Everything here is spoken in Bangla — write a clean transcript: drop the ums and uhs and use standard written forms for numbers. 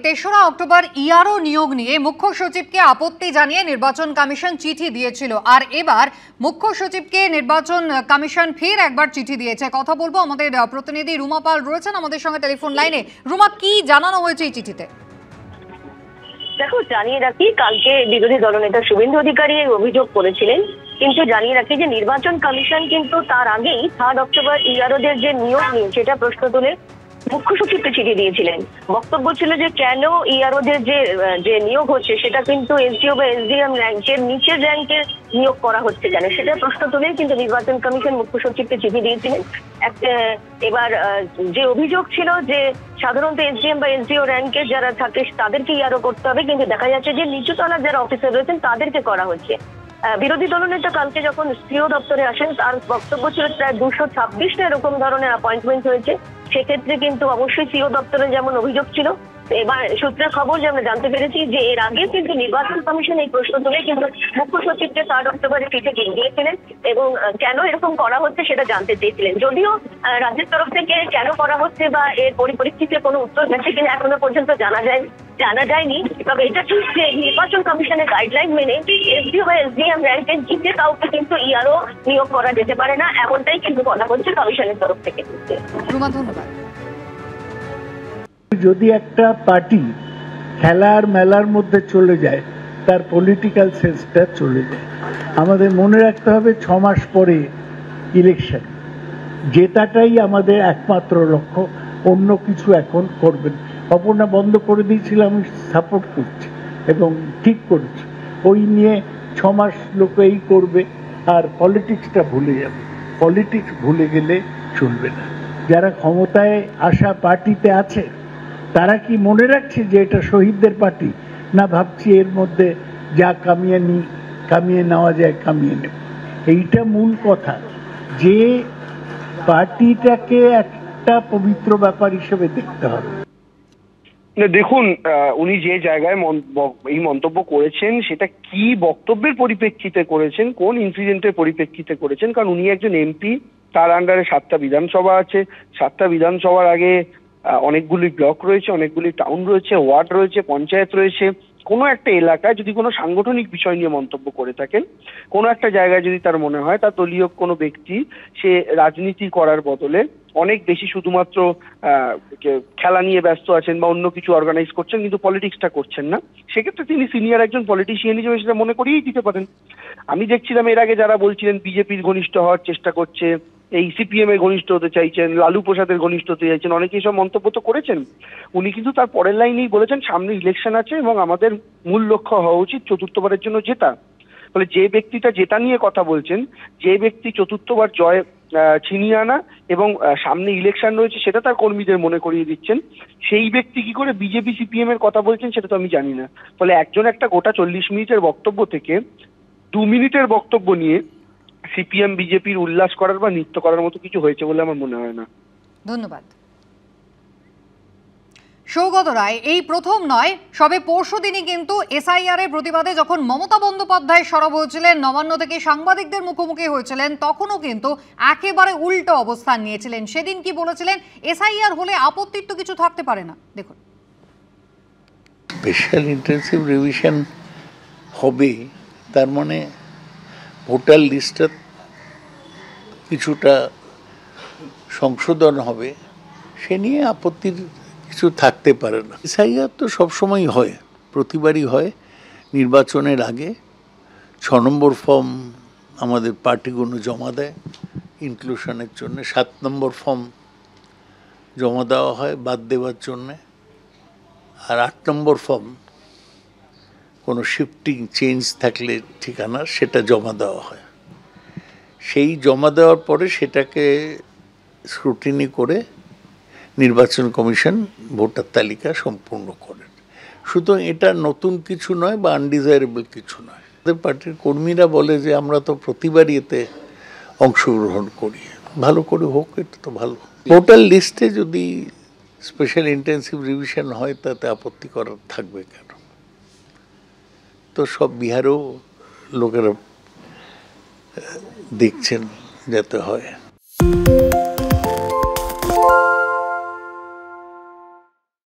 তেসরা অক্টোবর ইআরও নিয়োগ নিয়ে মুখ্য সচিবকে আপত্তি জানিয়ে নির্বাচন কমিশন চিঠি দিয়েছিল, আর এবার মুখ্য সচিবকে নির্বাচন কমিশন ফের একবার চিঠি দিয়েছে। কথা বলবো, আমাদের প্রতিনিধি রুমা পাল রয়েছেন আমাদের সঙ্গে টেলিফোন লাইনে। রুমা, কি জানানো হয়েছে এই চিঠিতে? দেখো, জানিয়ে রাখি, কালকে বিরোধী দলনেতা শুভেন্দু অধিকারী অভিযোগ করেছিলেন, কিন্তু জানিয়ে রাখি যে নির্বাচন কমিশন কিন্তু তার আগেই 3 অক্টোবর ইআরওদের যে নিয়োগ নিয়ে সেটা প্রশ্ন তুলে মুখ্য সচিবকে চিঠি দিয়েছিলেন। বক্তব্য ছিল যে কেন ইআরওদের যে নিয়োগ হচ্ছে সেটা কিন্তু এসডিও বা এসডিএম র্যাঙ্কের নিচের র্যাঙ্কের নিয়োগ করা হচ্ছে কেন, সেটা প্রশ্ন তুলেই কিন্তু নির্বাচন কমিশন মুখ্য সচিবকে চিঠি দিয়েছিলেন। এবার যে অভিযোগ ছিল যে সাধারণত এসডিএম বা এসডিও র্যাঙ্কের যারা থাকে তাদেরকে ইআরও করতে হবে, কিন্তু দেখা যাচ্ছে যে নিচু তলার যারা অফিসার রয়েছেন তাদেরকে করা হচ্ছে। বিরোধী দলনেতা কালকে যখন সিও দপ্তরে আসেন তার বক্তব্য ছিল প্রায় 226টা এরকম ধরনের অ্যাপয়েন্টমেন্ট হয়েছে। সেক্ষেত্রে কিন্তু অবশ্যই সিও দপ্তরে যেমন অভিযোগ ছিল, এবার সূত্রের খবর যে আমরা জানতে পেরেছি যে এর আগে কিন্তু নির্বাচন কমিশন এই প্রশ্ন তুলে কিন্তু মুখ্য সচিবকে 3 অক্টোবরে চিঠি দিয়েছিলেন এবং কেন এরকম করা হচ্ছে সেটা জানতে চেয়েছিলেন। যদিও রাজ্যের তরফ থেকে কেন করা হচ্ছে বা এর পরিপ্রেক্ষিতে কোনো উত্তর গেছে কিনা এখনো পর্যন্ত জানা যায়নি। তবে এটা ঠিক যে নির্বাচন কমিশনের গাইডলাইন মেনে এসডিও বা এসডিএম র্যাঙ্কের জিতে কাউকে কিন্তু ইআরও নিয়োগ করা যেতে পারে না, এমনটাই কিন্তু বলা হচ্ছে কমিশনের তরফ থেকে। ধন্যবাদ। যদি একটা পার্টি খেলার মেলার মধ্যে চলে যায় তার পলিটিক্যাল সেন্সটা চলে যায়। আমাদের মনে রাখতে হবে 6 মাস পরে ইলেকশন, জেতাটাই আমাদের একমাত্র লক্ষ্য, অন্য কিছু এখন করবেন। অপর্ণা বন্ধ করে দিয়েছিল, আমি সাপোর্ট করছি এবং ঠিক করছি। ওই নিয়ে 6 মাস লোক এই করবে আর পলিটিক্সটা ভুলে যাবে। পলিটিক্স ভুলে গেলে চলবে না। যারা ক্ষমতায় আসা পার্টিতে আছে তারা কি মনে রাখছে যে এটা শহীদদের পার্টি, না ভাবছি এর মধ্যে যা কামিয়ে নেওয়া যায় কামিয়ে নেব? এইটা মূল কথা, যে পার্টিটাকে একটা পবিত্র ব্যাপার হিসেবে দেখতে হবে। দেখুন, উনি যে জায়গায় এই মন্তব্য করেছেন সেটা কি বক্তব্যের পরিপ্রেক্ষিতে করেছেন, কোন ইনসিডেন্টের পরিপ্রেক্ষিতে করেছেন? কারণ উনি একজন এমপি, তার আন্ডারে 7টা বিধানসভা আছে। 7টা বিধানসভার আগে অনেকগুলি ব্লক রয়েছে, অনেকগুলি টাউন রয়েছে, ওয়ার্ড রয়েছে, পঞ্চায়েত রয়েছে। কোনো একটা এলাকায় যদি কোনো সাংগঠনিক বিষয় নিয়ে মন্তব্য করে থাকেন, কোনো একটা জায়গায় যদি তার মনে হয় তার দলীয় কোনো ব্যক্তি সে রাজনীতি করার বদলে অনেক বেশি শুধুমাত্র খেলা নিয়ে ব্যস্ত আছেন বা অন্য কিছু অর্গানাইজ করছেন কিন্তু পলিটিক্সটা করছেন না, সেক্ষেত্রে তিনি সিনিয়র একজন পলিটিশিয়ান হিসেবে সেটা মনে করিয়েই দিতে পারেন। আমি দেখছিলাম এর আগে যারা বলছিলেন বিজেপির ঘনিষ্ঠ হওয়ার চেষ্টা করছে, এই সিপিএম এর ঘনিষ্ঠ হতে চাইছেন, লালু প্রসাদের ঘনিষ্ঠ হতে চাইছেন, অনেকে এসব মন্তব্য তো করেছেন। উনি কিন্তু তার পরের লাইনেই বলেছেন সামনে ইলেকশন আছে এবং আমাদের মূল লক্ষ্য হওয়া উচিত 4র্থবারের জন্য জেতা। ফলে যে ব্যক্তিটা জেতা নিয়ে কথা বলছেন, যে ব্যক্তি 4র্থবার জয় ছিনিয়ে আনা এবং সামনে ইলেকশন রয়েছে সেটা তার কর্মীদের মনে করিয়ে দিচ্ছেন, সেই ব্যক্তি কি করে বিজেপি সিপিএম এর কথা বলছেন সেটা তো আমি জানি না। ফলে একজন একটা গোটা 40 মিনিটের বক্তব্য থেকে 2 মিনিটের বক্তব্য নিয়ে সিপিএম বিজেপির উল্লাস করার বা নৃত্য করার মতো কিছু হয়েছে বলে আমার মনে হয় না। ধন্যবাদ। সৌগত রায়, এই প্রথম নয়, সবে পরশু দিনই কিন্তু এসআইআর এর প্রতিবাদে যখন মমতা বন্দ্যোপাধ্যায় সরব হয়েছিলেন, নবান্ন থেকে সাংবাদিকদের মুখোমুখি হয়েছিলেন, তখনও কিন্তু একেবারে উল্টো অবস্থান নিয়েছিলেন। সেদিন কি বলেছিলেন? এসআইআর হলে আপত্তির তো কিছু থাকতে পারে না। দেখুন, স্পেশাল ইন্টেনসিভ রিভিশন হবে, তার মানে ভোটার লিস্টে কিছুটা সংশোধন হবে, সে নিয়ে আপত্তির কিছু থাকতে পারে না। এসআইআর তো সবসময় হয়, প্রতিবারই হয়। নির্বাচনের আগে 6 নম্বর ফর্ম আমাদের পার্টিগুলো জমা দেয় ইনক্লুশনের জন্য, 7 নম্বর ফর্ম জমা দেওয়া হয় বাদ দেওয়ার জন্যে, আর 8 নম্বর ফর্ম কোনো শিফটিং চেঞ্জ থাকলে ঠিকানা সেটা জমা দেওয়া হয়। সেই জমা দেওয়ার পরে সেটাকে স্ক্রুটিনি করে নির্বাচন কমিশন ভোটার তালিকা সম্পূর্ণ করেন। সুতরাং এটা নতুন কিছু নয় বা আনডিজায়ারেবল কিছু নয়। আমাদের পার্টির কর্মীরা বলে যে আমরা তো প্রতিবারই এতে অংশগ্রহণ করি, ভালো করে হোক, এটা তো ভালো। ভোটার লিস্টে যদি স্পেশাল ইন্টেনসিভ রিভিশন হয় তাতে আপত্তি করার থাকবে কেন? তো সব বিহারেও লোকেরা দেখছেন যাতে হয়।